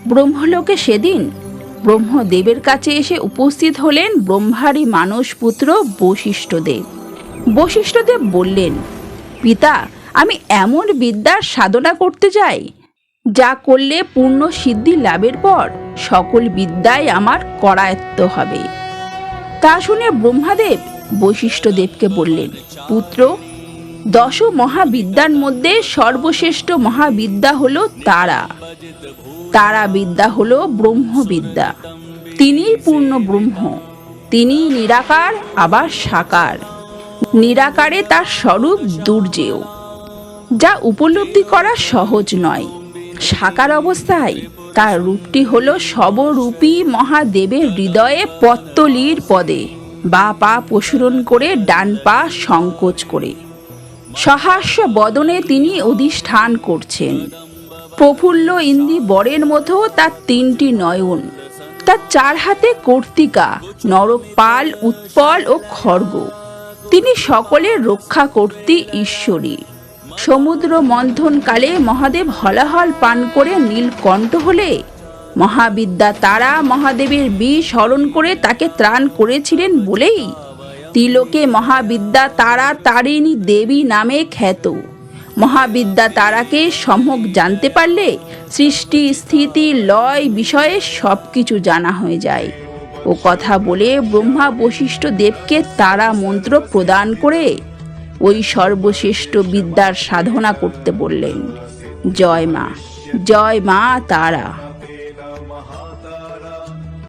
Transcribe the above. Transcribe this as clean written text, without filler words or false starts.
ব্রহ্মলোকে সেদিন ব্রহ্মদেবের কাছে এসে উপস্থিত হলেন ব্রহ্মারই মানসপুত্র বশিষ্ঠদেব। বশিষ্ঠদেব বললেন, পিতা, আমি এমন বিদ্যার সাধনা করতে চাই যা করলে পূর্ণ সিদ্ধি লাভের পর সকল বিদ্যাই আমার করায়ত্ত হবে। তা শুনে ব্রহ্মাদেব বশিষ্ঠদেবকে বললেন, পুত্র, 10 মহাবিদ্যার মধ্যে সর্বশ্রেষ্ঠ মহাবিদ্যা হলো তারা। তারা বিদ্যা হলো ব্রহ্মবিদ্যা। তিনিই পূর্ণ ব্রহ্ম। তিনি নিরাকার আবার সাকার। নিরাকারে তার স্বরূপ দুর্জেয়, যা উপলব্ধি করা সহজ নয়। সাকার অবস্থায় তার রূপটি হলো সবরূপী মহাদেবের হৃদয়ে পত্তলির পদে বা পা প্রসরণ করে ডান পা সংকোচ করে সহাস্য বদনে তিনি অধিষ্ঠান করছেন। প্রফুল্ল ইন্দি বরের মতো তার 3টি নয়ন, তার 4 হাতে কর্তিকা, নরকপাল, উৎপল ও খড়গ। তিনি সকলের রক্ষা কর্ত্রী ঈশ্বরী। সমুদ্র মন্থনকালে মহাদেব হলাহল পান করে নীলকণ্ঠ হলে মহাবিদ্যা তারা মহাদেবের বিষ হরণ করে তাকে ত্রাণ করেছিলেন বলেই তিলোকে মহাবিদ্যা তারা তারিণী দেবী নামে খ্যাত। মহাবিদ্যা তারাকে সম্যক জানতে পারলে সৃষ্টি, স্থিতি, লয় বিষয়ে সব কিছু জানা হয়ে যায়। ও কথা বলে ব্রহ্মা বশিষ্ঠ দেবকে তারা মন্ত্র প্রদান করে ওই সর্বশ্রেষ্ঠ বিদ্যার সাধনা করতে বললেন। জয় মা, জয় মা তারা।